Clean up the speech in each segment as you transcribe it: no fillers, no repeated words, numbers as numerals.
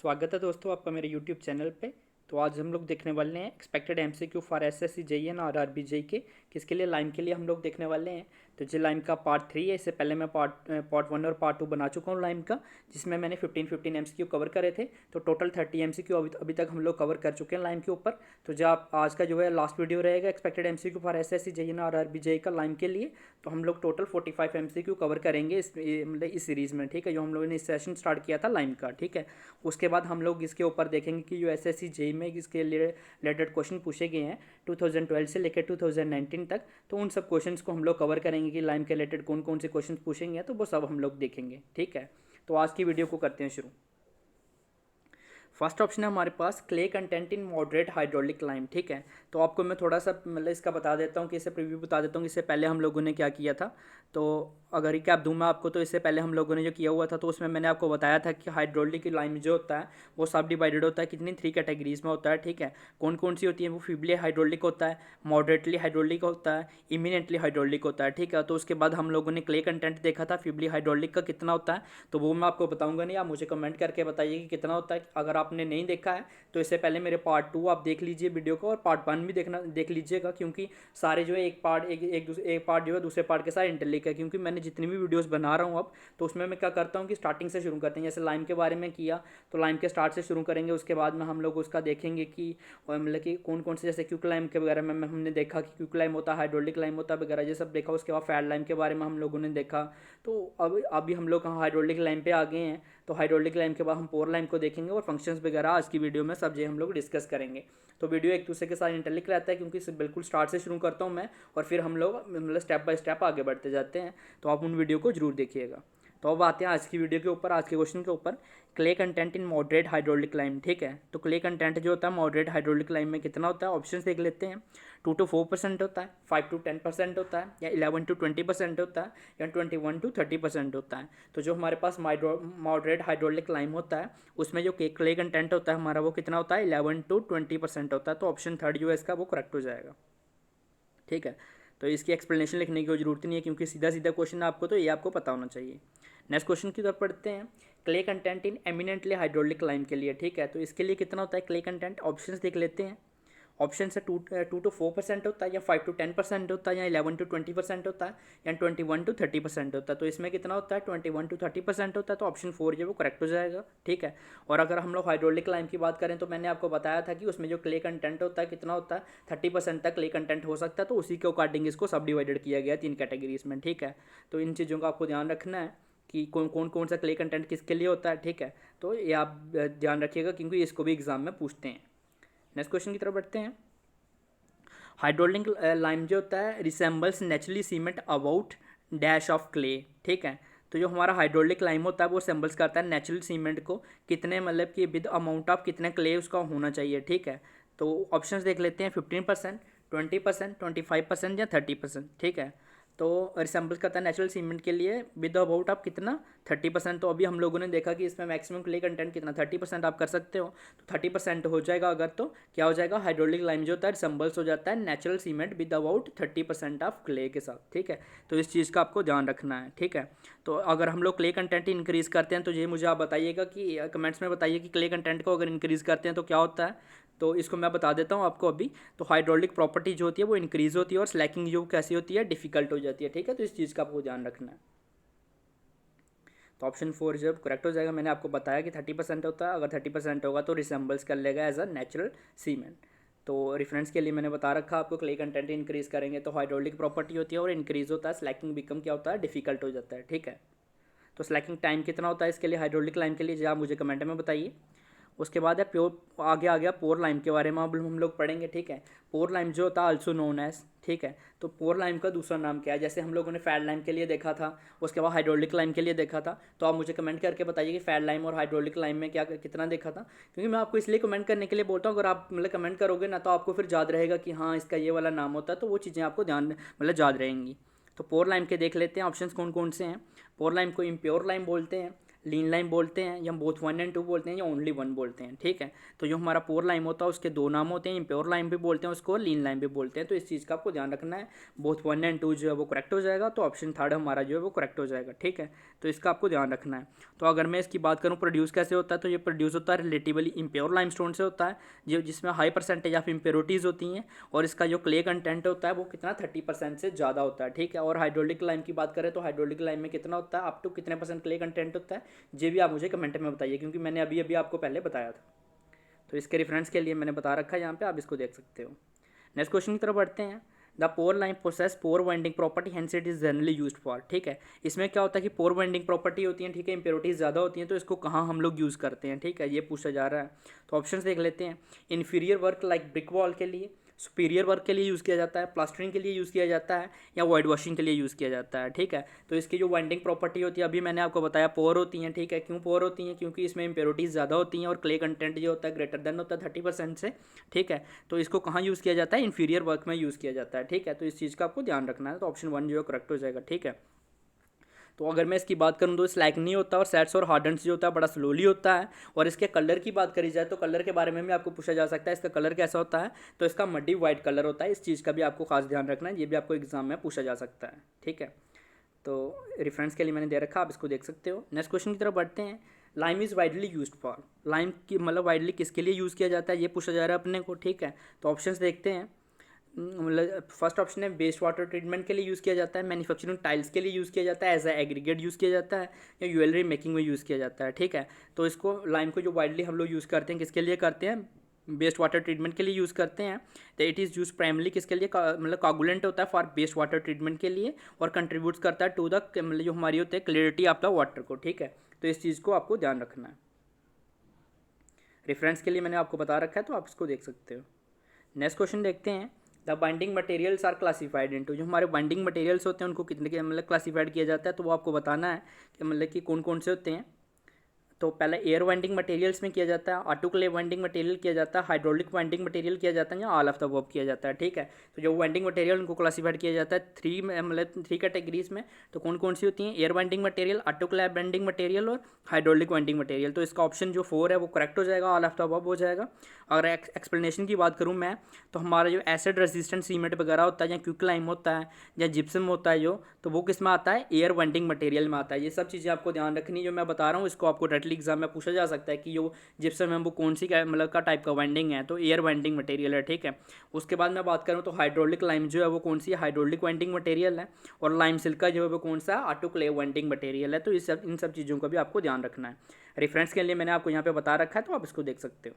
स्वागत है दोस्तों आपका मेरे यूट्यूब चैनल पे। तो आज हम लोग देखने वाले हैं expected MCQ for SSC JEN और आरआरबी जेई के किसके लिए लाइम के लिए हम लोग देखने वाले हैं। तो जो लाइम का पार्ट 3 है, इससे पहले मैं पार्ट 1 और पार्ट 2 बना चुका हूँ लाइम का, जिसमें मैंने 15 एमसीक्यू कवर करे थे। तो टोटल 30 एमसीक्यू अभी तक हम लोग कवर कर चुके हैं लाइम के ऊपर। तो जो आप आज का जो है लास्ट वीडियो रहेगा expected MCQ for SSC JEN और आरआरबी जेई का लाइम के लिए। तो हम लोग टोटल 45 एमसीक्यू कवर करेंगे मतलब इस सीरीज़ में, ठीक है, जो हम लोगों ने इस सेशन स्टार्ट किया था लाइम का, ठीक है। उसके बाद हम लोग इसके ऊपर देखेंगे कि जो एसएससी जेई में इसके रिलेटेड क्वेश्चन पूछे गए हैं 2012 से लेकर 2019 तक, तो उन सब क्वेश्चंस को हम लोग कवर करेंगे कि लाइम के रिलेटेड कौन कौन से क्वेश्चन पूछेंगे, तो वो सब हम लोग देखेंगे, ठीक है। तो आज की वीडियो को करते हैं शुरू। फर्स्ट ऑप्शन है हमारे पास clay content in moderate hydraulic lime, ठीक है। तो आपको मैं थोड़ा सा मतलब इसका बता देता हूँ कि इससे प्रीव्यू बता देता हूँ कि इससे पहले हम लोगों ने क्या किया था। तो अगर रिकैप दूँ मैं आपको, तो इससे पहले हम लोगों ने जो किया हुआ था, तो उसमें मैंने आपको बताया था कि हाइड्रोलिक लाइम जो होता है वो सब डिवाइडेड होता है कितनी 3 कैटेगरीज में होता है, ठीक है। कौन कौन सी होती है? वो फीबली हाइड्रोलिक होता है, मॉडरेटली हाइड्रोलिक होता है, इमिनेंटली हाइड्रोलिक होता है, ठीक है। तो उसके बाद हम लोगों ने क्ले कंटेंट देखा था फीबली हाइड्रोलिक का कितना होता है, तो वो मैं आपको बताऊंगा नहीं, आप मुझे कमेंट करके बताइए कि कितना होता है। अगर आपने नहीं देखा है तो इससे पहले मेरे पार्ट 2 आप देख लीजिए वीडियो को, और पार्ट 1 भी देख लीजिएगा, क्योंकि सारे जो है एक पार्ट जो है दूसरे पार्ट के साथ इंटरलिंक है। क्योंकि मैंने जितनी भी वीडियोस बना रहा हूँ अब, तो उसमें मैं क्या करता हूँ कि स्टार्टिंग से शुरू करते हैं। जैसे लाइम के बारे में किया तो लाइम के स्टार्ट से शुरू करेंगे, उसके बाद में हम लोग उसका देखेंगे कि मतलब कि कौन कौन से, जैसे क्विक लाइम के वगैरह में हमने देखा कि क्विक लाइम होता है, हाइड्रोलिक लाइम होता है वगैरह, ये सब देखा। उसके बाद फैट लाइम के बारे में हम लोगों ने देखा। तो अब अभी हम लोग हाइड्रोलिक लाइम पे आ गए हैं। तो हाइड्रोलिक लाइम के बाद हम पोर लाइम को देखेंगे, और फंक्शंस वगैरह आज की वीडियो में सब ये हम लोग डिस्कस करेंगे। तो वीडियो एक दूसरे के साथ इंटरलिंक रहता है, क्योंकि इसे बिल्कुल स्टार्ट से शुरू करता हूँ मैं, और फिर हम लोग मतलब स्टेप बाय स्टेप आगे बढ़ते जाते हैं। तो आप उन वीडियो को जरूर देखिएगा। तो अब आते हैं आज की वीडियो के ऊपर, आज के क्वेश्चन के ऊपर। Clay content in moderate hydraulic lime, ठीक है। तो क्ले कंटेंट जो होता है मॉडरेट हाइड्रोलिक लाइम में कितना होता है, ऑप्शन देख लेते हैं। 2 to 4% होता है, 5 to 10% होता है, या 11 to 20% होता है, या 21 to 30% होता है। तो जो हमारे पास मॉडरेट हाइड्रोलिक लाइम होता है, उसमें जो क्ले कंटेंट होता है हमारा वो कितना होता है, 11 to 20% होता है। तो ऑप्शन थर्ड जो है इसका वो करेक्ट हो जाएगा, ठीक है। तो इसकी एक्सप्लेनेशन लिखने की कोई जरूरत नहीं है, क्योंकि सीधा सीधा क्वेश्चन आपको, तो ये आपको पता होना चाहिए। नेक्स्ट क्वेश्चन की तरफ पढ़ते हैं। क्ले कंटेंट इन एमिनेंटली हाइड्रोलिक लाइम के लिए, ठीक है। तो इसके लिए कितना होता है क्ले कंटेंट, ऑप्शंस देख लेते हैं। ऑप्शन से 2 to 4% होता है, या 5 to 10% होता है, या 11 to 20% होता है, या 21 to 30% होता है। तो इसमें कितना होता है, 21 to 30% होता है। तो ऑप्शन 4 जो वो करेक्ट हो जाएगा, ठीक है। और अगर हम लोग हाइड्रोलिक लाइम की बात करें, तो मैंने आपको बताया था कि उसमें जो क्ले कंटेंट होता है कितना होता है, 30% तक क्ले कंटेंट हो सकता है। तो उसी के अकॉर्डिंग इसको सब डिवाइडेड किया गया 3 कैटेगरीज में, ठीक है। तो इन चीज़ों का आपको ध्यान रखना है कि कौन सा क्ले कंटेंट किसके लिए होता है, ठीक है। तो ये आप ध्यान रखिएगा, क्योंकि इसको भी एग्जाम में पूछते हैं। नेक्स्ट क्वेश्चन की तरफ बढ़ते हैं। हाइड्रोलिक लाइम जो होता है resembles naturally cement about dash of clay, ठीक है। तो जो हमारा हाइड्रोलिक लाइम होता है वो रिसेंबल्स करता है नेचुरल सीमेंट को, कितने मतलब कि विद अमाउंट ऑफ कितने क्ले उसका होना चाहिए, ठीक है। तो ऑप्शंस देख लेते हैं, 15%, 20%, 25% या 30%, ठीक है। तो रिसेंबल्स करता है नेचुरल सीमेंट के लिए विद अबाउट आप कितना, 30%। तो अभी हम लोगों ने देखा कि इसमें मैक्सिमम क्ले कंटेंट कितना, 30% आप कर सकते हो। तो 30% हो जाएगा अगर, तो क्या हो जाएगा, हाइड्रोलिक लाइम जो होता है रिसेंबल्स हो जाता है natural cement with about 30% of clay के साथ, ठीक है। तो इस चीज़ का आपको ध्यान रखना है, ठीक है। तो अगर हम लोग क्ले कंटेंट इंक्रीज़ करते हैं, तो ये मुझे आप बताइएगा कि कमेंट्स में बताइए कि क्ले कंटेंट को अगर इंक्रीज़ करते हैं तो क्या होता है। तो इसको मैं बता देता हूँ आपको अभी। तो हाइड्रोलिक प्रॉपर्टी जो होती है वो इंक्रीज़ होती है, और स्लैकिंग जो कैसी होती है, डिफिकल्ट हो जाती है, ठीक है। तो इस चीज़ का आपको ध्यान रखना है। तो ऑप्शन 4 जब करेक्ट हो जाएगा, मैंने आपको बताया कि 30% होता है, अगर 30% होगा तो रिसेंबल्स कर लेगा एज अ नेचुरल सीमेंट। तो रेफरेंस के लिए मैंने बता रखा आपको, क्ले कंटेंट इंक्रीज करेंगे तो हाइड्रोलिक प्रॉपर्टी होती है और इंक्रीज होता है, स्लैकिंग बिकम क्या होता है, डिफिकल्ट हो जाता है, ठीक है। तो स्लैकिंग टाइम कितना होता है इसके लिए, हाइड्रोलिक लाइम के लिए, जो आप मुझे कमेंट में बताइए। उसके बाद है प्योर, आगे आ गया पोर लाइम के बारे में अब हम लोग पढ़ेंगे, ठीक है। पोर लाइम जो होता है आल्सो नोन एज, ठीक है। तो पोर लाइम का दूसरा नाम क्या है, जैसे हम लोगों ने फैट लाइम के लिए देखा था, उसके बाद हाइड्रोलिक लाइम के लिए देखा था। तो आप मुझे कमेंट करके बताइए कि फैट लाइम और हाइड्रोलिक लाइम में क्या कितना देखा था, क्योंकि मैं आपको इसलिए कमेंट करने के लिए बोलता हूँ, अगर आप मतलब कमेंट करोगे ना तो आपको फिर याद रहेगा कि हाँ इसका ये वाला नाम होता है, तो वो चीज़ें आपको ध्यान मतलब याद रहेंगी। तो पोर लाइम के देख लेते हैं ऑप्शंस कौन कौन से हैं। पोर लाइम को इम्प्योर लाइम बोलते हैं, लीन लाइम बोलते हैं, या बोथ 1 एंड 2 बोलते हैं, या ओनली 1 बोलते हैं, ठीक है। तो जो हमारा पोर लाइम होता है उसके दो नाम होते हैं, इम्प्योर लाइम भी बोलते हैं उसको, लीन लाइम भी बोलते हैं। तो इस चीज़ का आपको ध्यान रखना है, बोथ 1 एंड 2 जो है वो करेक्ट हो जाएगा, तो ऑप्शन थर्ड हमारा जो है वो करेक्ट हो जाएगा, ठीक है। तो इसका आपको ध्यान रखना है। तो अगर मैं इसकी बात करूँ प्रोड्यूस कैसे होता है, तो ये प्रोड्यूस होता है रिलेटिवली इम्प्योर लाइमस्टोन से होता है, जो जिसमें हाई परसेंटेज ऑफ इम्प्योरिटीज़ होती हैं, और इसका जो क्ले कंटेंट होता है वो कितना 30% से ज़्यादा होता है, ठीक है। और हाइड्रोलिक लाइम की बात करें तो हाइड्रोलिक लाइम में कितना होता है, अप टू कितने % क्ले कंटेंट होता है, ये भी आप मुझे कमेंट में बताइए, क्योंकि मैंने अभी अभी आपको पहले बताया था। तो इसके रेफरेंस के लिए मैंने बता रखा है यहाँ पे, आप इसको देख सकते हो। नेक्स्ट क्वेश्चन की तरफ बढ़ते हैं। The poor lime possesses poor binding property hence it is generally used for, ठीक है। इसमें क्या होता है कि पोर वाइंडिंग प्रॉपर्टी होती है, ठीक है, इंप्योरिटीज़ ज़्यादा होती हैं, तो इसको कहाँ हम लोग यूज़ करते हैं, ठीक है, ये पूछा जा रहा है। तो ऑप्शन देख लेते हैं। Inferior work like brick wall के लिए, सुपीरियर वर्क के लिए यूज़ किया जाता है, प्लास्टरिंग के लिए यूज़ किया जाता है, या वाइट वॉशिंग के लिए यूज़ किया जाता है, ठीक है। तो इसकी जो वाइंडिंग प्रॉपर्टी होती है अभी मैंने आपको बताया पोर होती हैं, ठीक है। क्यों पोर होती हैं, क्योंकि इसमें इंप्योरिटीज़ ज़्यादा होती हैं और क्ले कंटेंट जो होता है ग्रेटर देन होता है 30% से, ठीक है। तो इसको कहाँ यूज़ किया जाता है, इन्फीरियर वर्क में यूज़ किया जाता है, ठीक है। तो इस चीज़ का आपको ध्यान रखना है। तो ऑप्शन 1 जो है करेक्ट हो जाएगा, ठीक है। तो अगर मैं इसकी बात करूँ तो स्लैक नहीं होता, और सेट्स और हार्डन्स जो होता है बड़ा स्लोली होता है। और इसके कलर की बात करी जाए तो कलर के बारे में भी आपको पूछा जा सकता है, इसका कलर कैसा होता है, तो इसका मड्डी वाइट कलर होता है। इस चीज़ का भी आपको खास ध्यान रखना है, ये भी आपको एग्जाम में पूछा जा सकता है, ठीक है। तो रेफरेंस के लिए मैंने दे रखा, आप इसको देख सकते हो। नेक्स्ट क्वेश्चन की तरफ बढ़ते हैं। Lime is widely used for, lime की मतलब वाइडली किसके लिए यूज़ किया जाता है, ये पूछा जा रहा है अपने को, ठीक है। तो ऑप्शंस देखते हैं। मतलब फर्स्ट ऑप्शन है वेस्ट वाटर ट्रीटमेंट के लिए यूज़ किया जाता है, मैन्युफैक्चरिंग टाइल्स के लिए यूज़ किया जाता है, एज ए एग्रीगेट यूज़ किया जाता है, या ज्वेलरी मेकिंग में यूज़ किया जाता है, ठीक है। तो इसको लाइम को जो वाइडली हम लोग यूज़ करते हैं किसके लिए करते हैं, वेस्ट वाटर ट्रीटमेंट के लिए यूज़ करते हैं। तो इट इज़ यूज प्राइमली किसके लिए, मतलब कागुलेंट होता है फॉर वेस्ट वाटर ट्रीटमेंट के लिए, और कंट्रीब्यूट्स करता है टू द मतलब जो हमारी होती है क्लियरिटी ऑफ द वाटर को, ठीक है। तो इस चीज़ को आपको ध्यान रखना है। रेफरेंस के लिए मैंने आपको बता रखा है, तो आप इसको देख सकते हो। नेक्स्ट क्वेश्चन देखते हैं। The binding materials are classified into, जो हमारे बाइंडिंग मटेरियल्स होते हैं उनको कितने के मतलब क्लासिफाइड किया जाता है, तो वो आपको बताना है कि मतलब कि कौन कौन से होते हैं। तो पहले एयर वाइंडिंग मटेरियल्स में किया जाता है, ऑटोक्लेव वाइंडिंग मटेरियल किया जाता है, हाइड्रोलिक वाइंडिंग मटेरियल किया जाता है, या ऑल ऑफ द अबव किया जाता है, ठीक है। तो जो वाइंडिंग मटेरियल उनको क्लासिफाइड किया जाता है थ्री में, मतलब 3 कैटेगरीज में। तो कौन कौन सी होती हैं, air winding material, autoclave winding material, और हाइड्रोलिक वाइंडिंग मटेरियल। तो इसका ऑप्शन जो 4 है वो करेक्ट हो जाएगा, ऑल ऑफ द अबव हो जाएगा। अगर एक्सप्लेनेशन की बात करूँ मैं, तो हमारा जो एसिड रेजिस्टेंट सीमेंट वगैरह होता है, या क्विक लाइम होता है, या जिप्सम होता है जो, तो वो किस में आता है, एयर वाइंडिंग मटेरियल में आता है। ये सब चीज़ें आपको ध्यान रखनी, जो मैं बता रहा हूँ इसको आपको डायरेक्टली एग्जाम में पूछा जा सकता है कि जो जिप्सम है वो कौन सी मतलब का टाइप का वाइंडिंग है, तो एयर वाइंडिंग मटेरियल है, ठीक है। उसके बाद मैं बात करूँ तो हाइड्रोलिक लाइम जो है वो कौन सी हाइड्रोलिक वाइंडिंग मटेरियल है, और लाइम सिल्का जो है वो कौन सा ऑटोक्लेव वाइंडिंग मटेरियल है। तो इन सब चीज़ों का भी आपको ध्यान रखना है। रेफरेंस के लिए मैंने आपको यहाँ पे बता रखा है, तो आप इसको देख सकते हो।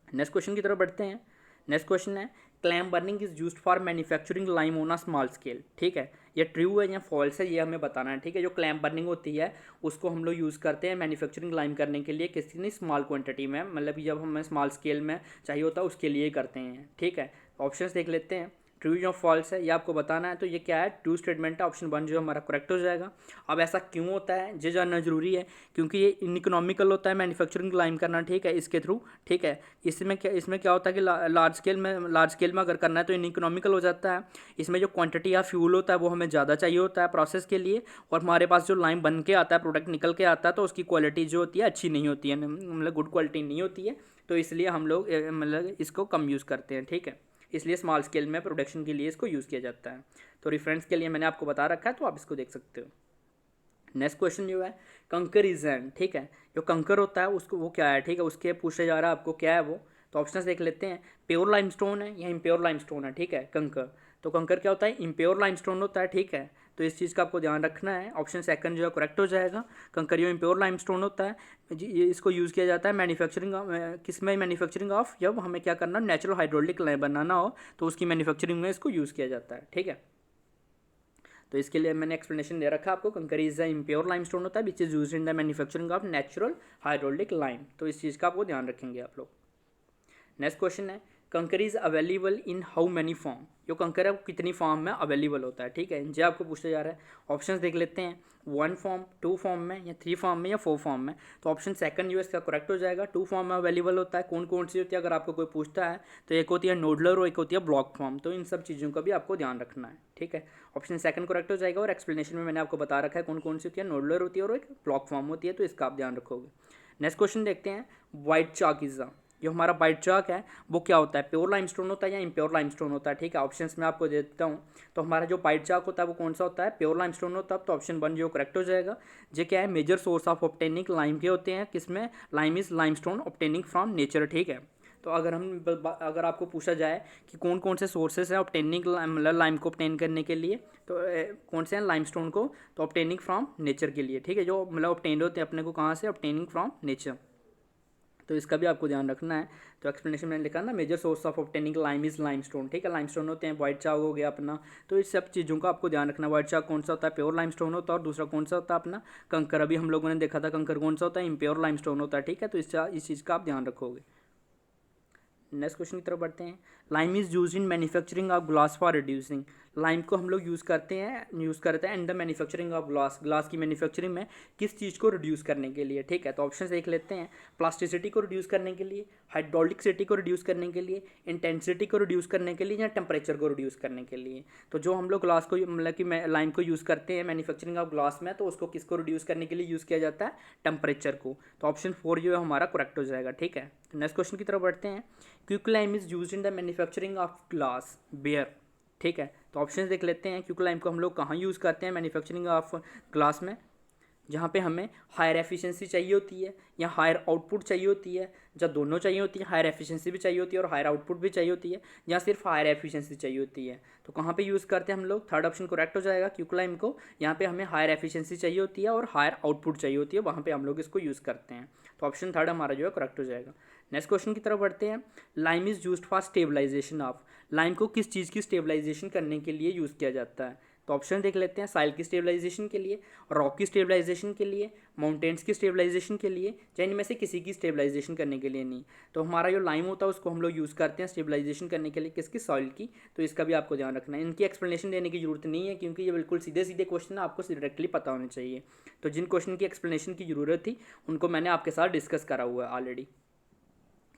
नेक्स्ट क्वेश्चन की तरफ बढ़ते हैं। नेक्स्ट क्वेश्चन है clamp burning is used for manufacturing lime on a small scale, ठीक है। ये ट्रू है या फॉल्स है, ये हमें बताना है, ठीक है। जो क्लैम बर्निंग होती है उसको हम लोग यूज़ करते हैं मैन्युफैक्चरिंग लाइम करने के लिए, किसी नहीं स्मॉल क्वांटिटी में, मतलब जब हमें स्मॉल स्केल में चाहिए होता है उसके लिए करते हैं, ठीक है। ऑप्शंस देख लेते हैं। ट्रू या फॉल्स है ये आपको बताना है। तो ये क्या है, ट्रू स्टेटमेंट है, ऑप्शन 1 जो हमारा करेक्ट हो जाएगा। अब ऐसा क्यों होता है ये जानना जरूरी है, क्योंकि ये इनइकोनॉमिकल होता है मैन्युफैक्चरिंग लाइन करना, ठीक है, इसके थ्रू, ठीक है। इसमें क्या होता है कि लार्ज स्केल में अगर करना है तो इनइकोनॉमिकल हो जाता है। इसमें जो क्वांटिटी ऑफ फ्यूल होता है वो हमें ज़्यादा चाहिए होता है प्रोसेस के लिए, और हमारे पास जो लाइन बन के आता है, प्रोडक्ट निकल के आता है, तो उसकी क्वालिटी जो होती है अच्छी नहीं होती है, मतलब गुड क्वालिटी नहीं होती है। तो इसलिए हम लोग मतलब इसको कम यूज़ करते हैं, ठीक है। इसलिए स्मॉल स्केल में प्रोडक्शन के लिए इसको यूज़ किया जाता है। तो रेफरेंस के लिए मैंने आपको बता रखा है, तो आप इसको देख सकते हो। नेक्स्ट क्वेश्चन जो है कंकर इज एन, ठीक है। जो कंकर होता है उसको वो क्या है, ठीक है, उसके पूछा जा रहा है आपको क्या है वो। तो ऑप्शंस देख लेते हैं। प्योर लाइमस्टोन है या इम्प्योर लाइमस्टोन है, ठीक है, कंकर। तो कंकर क्या होता है, इम्प्योर लाइमस्टोन होता है, ठीक है। तो इस चीज़ का आपको ध्यान रखना है। ऑप्शन सेकंड जो है करेक्ट हो जाएगा। कंकर जो इम्प्योर लाइमस्टोन होता है ये इसको यूज़ किया जाता है मैन्युफैक्चरिंग, किस में मैन्युफैक्चरिंग ऑफ, जब हमें क्या करना, नेचुरल हाइड्रोलिक लाइन बनाना हो तो उसकी मैन्युफैक्चरिंग में इसको यूज़ किया जाता है, ठीक है। तो इसके लिए मैंने एक्सप्लेनेशन दे रखा है आपको। कंकर इज द इम्प्योर लाइमस्टोन होता है which is used in the manufacturing of natural hydraulic lime. तो इस चीज़ का आपको ध्यान रखेंगे आप लोग। नेक्स्ट क्वेश्चन है कंकर is available in how many form, जो कंकर है वो कितनी फॉर्म में अवेलेबल होता है, ठीक है, जो आपको पूछा जा रहा है। ऑप्शंस देख लेते हैं, 1 फॉर्म, 2 फॉर्म में, या 3 फॉर्म में, या 4 फॉर्म में। तो ऑप्शन सेकंड जो है इसका करेक्ट हो जाएगा। 2 फॉर्म में अवेलेबल होता है। कौन कौन सी होती है अगर आपको कोई पूछता है तो एक होती है नोडलर और एक होती है ब्लॉक फॉर्म। तो इन सब चीज़ों का भी आपको ध्यान रखना है, ठीक है। ऑप्शन सेकंड करेक्ट हो जाएगा। और एक्सप्लेनेशन में मैंने आपको बता रखा है कौन कौन सी होती है, नोडलर होती है और एक ब्लॉक फॉर्म होती है, तो इसका आप ध्यान रखोगे। नेक्स्ट क्वेश्चन देखते हैं, वाइट चाक इज़ जो हमारा वाइट चाक है वो क्या होता है, प्योर लाइमस्टोन होता है या इम्प्योर लाइमस्टोन होता है, ठीक है। ऑप्शंस में आपको दे देता हूँ। तो हमारा जो वाइट चाक होता है वो कौन सा होता है, प्योर लाइमस्टोन होता है। तो ऑप्शन 1 जो करेक्ट हो जाएगा। ये क्या है, major source of obtaining lime के होते हैं, किसमें, lime is limestone obtaining from nature, ठीक है। तो अगर आपको पूछा जाए कि कौन कौन से सोर्सेज हैं ऑब्टेनिंग मतलब लाइम को ऑब्टेन करने के लिए, तो कौन से हैं लाइमस्टोन को, तो ऑब्टेनिंग फ्रॉम नेचर के लिए, ठीक है, जो मतलब ऑब्टेन होते हैं अपने को कहाँ से, ऑब्टेनिंग फ्रॉम नेचर। तो इसका भी आपको ध्यान रखना है। तो एक्सप्लेनेशन मैंने लिखा ना, major source of obtaining lime is limestone, ठीक है। लाइमस्टोन होते हैं, वाइट चाक हो गया अपना। तो इस सब चीज़ों का आपको ध्यान रखना है। वाइट चाक कौन सा होता है, प्योर लाइमस्टोन होता है। और दूसरा कौन सा होता है अपना कंकर, अभी हम लोगों ने देखा था कंकर कौन सा होता है, इम्प्योर लाइमस्टोन होता है, ठीक है। तो इस चीज़ का आप ध्यान रखोगे। नेक्स्ट क्वेश्चन की तरफ बढ़ते हैं। Lime is use in manufacturing of glass for reducing, lime को हम लोग यूज़ करते हैं इन द मैन्युफैक्चरिंग ऑफ ग्लास की मैन्युफैक्चरिंग में किस चीज़ को रिड्यूस करने के लिए, ठीक है। तो ऑप्शन देख लेते हैं, प्लास्टिसिटी को रिड्यूस करने के लिए, हाइड्रोलिकसिटी को रिड्यूस करने के लिए, इंटेंसिटी को रिड्यूस करने के लिए, या टेम्परेचर को रिड्यूस करने के लिए। तो जो हम लोग ग्लास को मतलब कि लाइम को यूज़ करते हैं मैन्युफैक्चरिंग ऑफ ग्लास में, तो उसको किसको रिड्यूस करने के लिए यूज़ किया जाता है, टेम्परेचर को। तो ऑप्शन 4 जो है हमारा करेक्ट हो जाएगा, ठीक है। तो नेक्स्ट क्वेश्चन की तरफ बढ़ते हैं। Quicklime is use in the manufacturing of glassware, ठीक है। तो ऑप्शन देख लेते हैं, क्विकलाइम को हम लोग कहाँ यूज़ करते हैं मैन्युफैक्चरिंग ऑफ ग्लास में, जहाँ पे हमें हायर एफिशिएंसी चाहिए होती है या हायर आउटपुट चाहिए होती है, जब दोनों चाहिए होती है, हायर एफिशिएंसी भी चाहिए होती है और हायर आउटपुट भी चाहिए होती है, या सिर्फ हायर एफिशिएंसी चाहिए होती है। तो कहाँ पे यूज़ करते हैं हम लोग, थर्ड ऑप्शन करेक्ट हो जाएगा। क्विकलाइम को यहाँ पे हमें हायर एफिशिएंसी चाहिए होती है और हायर आउटपुट चाहिए होती है, वहाँ पे हम लोग इसको यूज़ करते हैं। तो ऑप्शन थर्ड हमारा जो है करेक्ट हो जाएगा। नेक्स्ट क्वेश्चन की तरफ बढ़ते हैं। Lime is used for stabilization of, lime को किस चीज़ की स्टेबलाइजेशन करने के लिए यूज़ किया जाता है। तो ऑप्शन देख लेते हैं, साइल की स्टेबलाइजेशन के लिए, रॉक की स्टेबलाइजेशन के लिए, माउंटेन्स की स्टेबलाइजेशन के लिए, या इनमें से किसी की स्टेबलाइजेशन करने के लिए नहीं। तो हमारा जो लाइम होता है उसको हम लोग यूज़ करते हैं स्टेबलाइजेशन करने के लिए, किसकी, सॉइल की। तो इसका भी आपको ध्यान रखना है। इनकी एक्सप्लेनेशन देने की जरूरत नहीं है क्योंकि ये बिल्कुल सीधे सीधे क्वेश्चन है, आपको डायरेक्टली पता होने चाहिए। तो जिन क्वेश्चन की एक्सप्लेनेशन की ज़रूरत थी उनको मैंने आपके साथ डिस्कस करा हुआ है ऑलरेडी।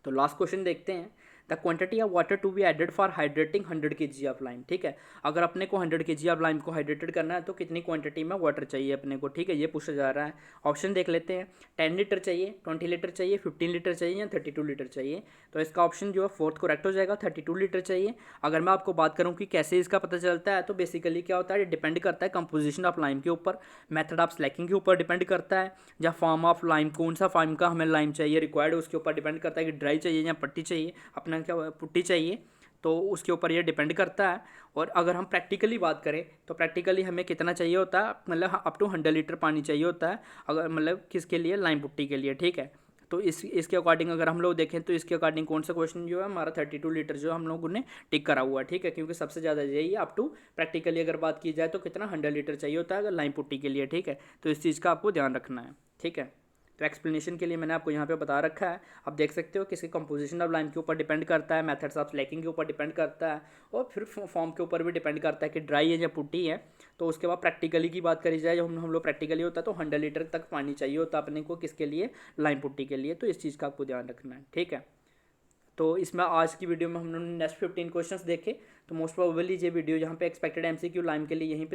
तो लास्ट क्वेश्चन देखते हैं, the quantity of water to be added for hydrating 100 kg of lime, ठीक है। अगर अपने को 100 kg ऑफ लाइम को हाइड्रेटेड करना है तो कितनी क्वांटिटी में वाटर चाहिए अपने को, ठीक है, ये पूछा जा रहा है। ऑप्शन देख लेते हैं, 10 लीटर चाहिए, 20 लीटर चाहिए, 15 लीटर चाहिए, या 32 लीटर चाहिए। तो इसका ऑप्शन जो है फोर्थ करेक्ट हो जाएगा, 32 लीटर चाहिए। अगर मैं आपको बात करूँ कि कैसे इसका पता चलता है, तो बेसिकली क्या होता है, ये डिपेंड करता है कंपोजिशन ऑफ लाइम के ऊपर, मेथड ऑफ स्लैकिंग के ऊपर डिपेंड करता है, या फॉर्म ऑफ लाइम, कौन सा फॉर्म का हमें लाइम चाहिए रिक्वायर्ड, उसके ऊपर डिपेंड करता है कि ड्राई चाहिए या पट्टी चाहिए, अपना क्या पुट्टी चाहिए, तो उसके ऊपर ये डिपेंड करता है। और अगर हम प्रैक्टिकली बात करें तो प्रैक्टिकली हमें कितना चाहिए होता है, मतलब अप टू 100 लीटर पानी चाहिए होता है, अगर मतलब किसके लिए, लाइम पुट्टी के लिए, ठीक है। तो इसके अकॉर्डिंग अगर हम लोग देखें तो इसके अकॉर्डिंग कौन सा क्वेश्चन जो है हमारा 32 लीटर जो हम लोगों ने टिक करा हुआ है, ठीक है, क्योंकि सबसे ज़्यादा यही है अप टू, प्रैक्टिकली अगर बात की जाए तो कितना 100 लीटर चाहिए होता है अगर लाइम पुट्टी के लिए, ठीक है। तो इस चीज़ का आपको ध्यान रखना है, ठीक है। तो एक्सप्लेनेशन के लिए मैंने आपको यहाँ पे बता रखा है, आप देख सकते हो किसके कंपोजिशन ऑफ लाइम के ऊपर डिपेंड करता है, मेथड्स ऑफ स्लैकिंग के ऊपर डिपेंड करता है, और फिर फॉर्म के ऊपर भी डिपेंड करता है कि ड्राई है या पुट्टी है। तो उसके बाद प्रैक्टिकली की बात करी जाए, जब हम लोग प्रैक्टिकली होता है तो 100 लीटर तक पानी चाहिए होता है अपने को, किसके लिए, लाइम पुट्टी के लिए। तो इस चीज़ का आपको ध्यान रखना है, ठीक है। तो इसमें आज की वीडियो में हम लोगों ने नेक्स्ट 15 क्वेश्चंस देखे। तो मोस्ट प्रोबेबली ये वीडियो जहाँ पे एक्सपेक्टेड एमसीक्यू लाइम के लिए यहीं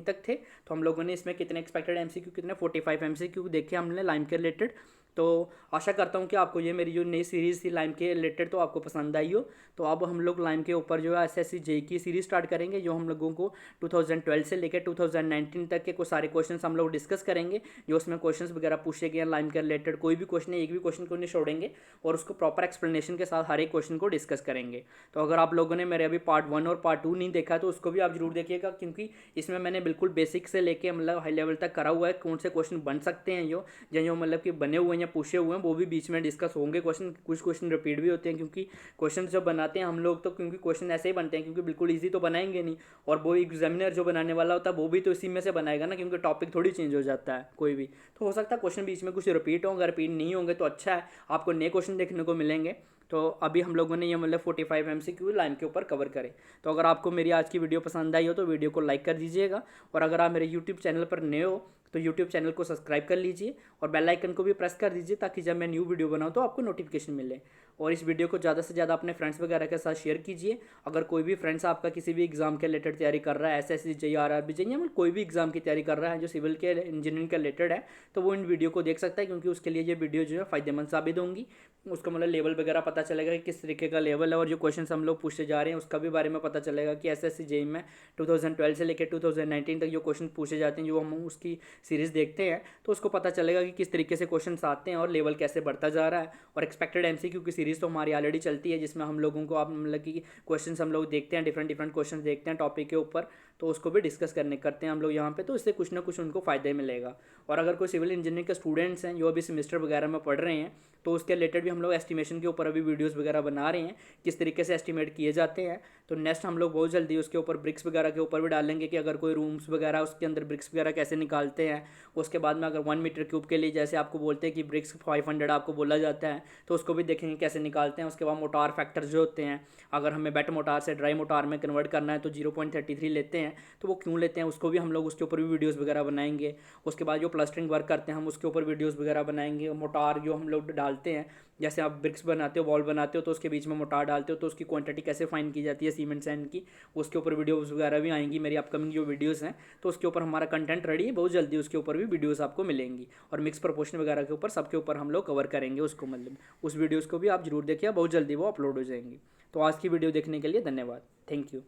तक थे। तो हम लोगों ने इसमें कितने एक्सपेक्टेड एमसीक्यू, कितने 45 एमसीक्यू देखे हमने लाइम के रिलेटेड। तो आशा करता हूँ कि आपको ये मेरी जो नई सीरीज़ थी लाइम के रिलेटेड तो आपको पसंद आई हो। तो अब हम लोग लाइम के ऊपर जो है एसएससी जेईई की सीरीज़ स्टार्ट करेंगे, जो हम लोगों को 2012 से लेकर 2019 तक के कुछ सारे क्वेश्चन हम लोग डिस्कस करेंगे, जो उसमें क्वेश्चन वगैरह पूछे गए हैं लाइम के रिलेटेड। कोई भी क्वेश्चन है, एक भी क्वेश्चन को नहीं छोड़ेंगे और उसको प्रॉपर एक्सप्लेनेशन के साथ हर एक क्वेश्चन को डिस्कस करेंगे। तो अगर आप लोगों ने मेरे अभी पार्ट 1 और पार्ट 2 नहीं देखा तो उसको भी आप जरूर देखिएगा, क्योंकि इसमें मैंने बिल्कुल बेसिक से लेके मतलब हाई लेवल तक करा हुआ है, कौन से क्वेश्चन बन सकते हैं जो मतलब कि बने हुए हैं या पूछे हुए हैं, वो भी बीच में डिस्कस होंगे क्वेश्चन। कुछ क्वेश्चन रिपीट भी होते हैं, क्योंकि क्वेश्चन जब बनाते हैं हम लोग तो क्योंकि क्वेश्चन ऐसे ही बनते हैं, क्योंकि बिल्कुल ईजी तो बनाएंगे नहीं, और वो एग्जामिनर जो बनाने वाला होता है वो भी तो इसी में से बनाएगा ना, क्योंकि टॉपिक थोड़ी चेंज हो जाता है कोई भी। तो हो सकता है क्वेश्चन बीच में कुछ रिपीट हो, अगर रिपीट नहीं होंगे तो अच्छा है, आपको नए क्वेश्चन देखने को मिलेंगे। तो अभी हम लोगों ने ये मतलब 45 MCQ लाइम के ऊपर कवर करे। तो अगर आपको मेरी आज की वीडियो पसंद आई हो तो वीडियो को लाइक कर दीजिएगा, और अगर आप मेरे यूट्यूब चैनल पर नए हो तो यूट्यूब चैनल को सब्सक्राइब कर लीजिए और बेल आइकन को भी प्रेस कर दीजिए, ताकि जब मैं न्यू वीडियो बनाऊँ तो आपको नोटिफिकेशन मिले। और इस वीडियो को ज़्यादा से ज़्यादा अपने फ्रेंड्स वगैरह के साथ शेयर कीजिए। अगर कोई भी फ्रेंड्स आपका किसी भी एग्जाम के रिलेटेड तैयारी कर रहा है, SSC JEE RRB JEE या कोई भी एग्जाम की तैयारी कर रहा है जो सिविल के इंजीनियरिंग के रिलेटेड है, तो वो इन वीडियो को देख सकता है, क्योंकि उसके लिए ये वीडियो जो है फ़ायदेमंद साबित होंगी। उसको मतलब लेवल वगैरह पता चलेगा कि किस तरीके का लेवल है, और जो क्वेश्चन हम लोग पूछते जा रहे हैं उसका भी बारे में पता चलेगा कि SSC JEE में 2012 से लेकर 2019 तक जो क्वेश्चन पूछे जाते हैं, जो हम उसकी सीरीज़ देखते हैं, तो उसको पता चलेगा कि किस तरीके से क्वेश्चन आते हैं और लेवल कैसे बढ़ता जा रहा है। और एक्सपेक्टेड MCQ की सीरीज़ तो हमारी ऑलरेडी चलती है, जिसमें हम लोगों को आप मतलब कि क्वेश्चन हम लोग देखते हैं, डिफरेंट क्वेश्चन देखते हैं टॉपिक के ऊपर, तो उसको भी डिस्कस करते हैं हम लोग यहाँ पे। तो इससे कुछ ना कुछ उनको फ़ायदा मिलेगा। और अगर कोई सिविल इंजीनियरिंग के स्टूडेंट्स हैं जो अभी सेमेस्टर वगैरह में पढ़ रहे हैं, तो उसके रिलेटेड भी हम लोग एस्टिमेशन के ऊपर अभी वीडियोस वगैरह बना रहे हैं, किस तरीके से एस्टिमेट किए जाते हैं। तो नेक्स्ट हम लोग बहुत जल्दी उसके ऊपर ब्रिक्स वगैरह के ऊपर भी डालेंगे कि अगर कोई रूम्स वगैरह उसके अंदर ब्रिक्स वगैरह कैसे निकालते हैं। उसके बाद में अगर 1 मीटर क्यूब के लिए जैसे आपको बोलते हैं कि ब्रिक्स 500 आपको बोला जाता है, तो उसको भी देखेंगे कैसे निकालते हैं। उसके बाद मोटार फैक्टर जो होते हैं, अगर हमें वेट मोटार से ड्राई मोटार में कन्वर्ट करना है तो 0.33 लेते हैं, तो वो क्यों लेते हैं उसको भी हम लोग उसके ऊपर भी वीडियोस वगैरह बनाएंगे। उसके बाद जो प्लास्टरिंग वर्क करते हैं हम उसके ऊपर वीडियोस वगैरह बनाएंगे। मोटार जो हम लोग डालते हैं, जैसे आप ब्रिक्स बनाते हो, वॉल बनाते हो, तो उसके बीच में मोटार डालते हो, तो उसकी क्वांटिटी कैसे फाइन की जाती है सीमेंट सैंड की, उसके ऊपर वीडियोस वगैरह भी आएंगी मेरी अपकमिंग जो वीडियोस हैं। तो उसके ऊपर हमारा कंटेंट रेडी है, बहुत जल्दी उसके ऊपर भी वीडियोस आपको मिलेंगी। और मिक्स प्रोपोर्शन वगैरह के ऊपर सबके ऊपर हम लोग कवर करेंगे उसको, मतलब उस वीडियोज़ को भी आप जरूर देखिए, बहुत जल्दी वो अपलोड हो जाएंगी। तो आज की वीडियो देखने के लिए धन्यवाद। Thank you.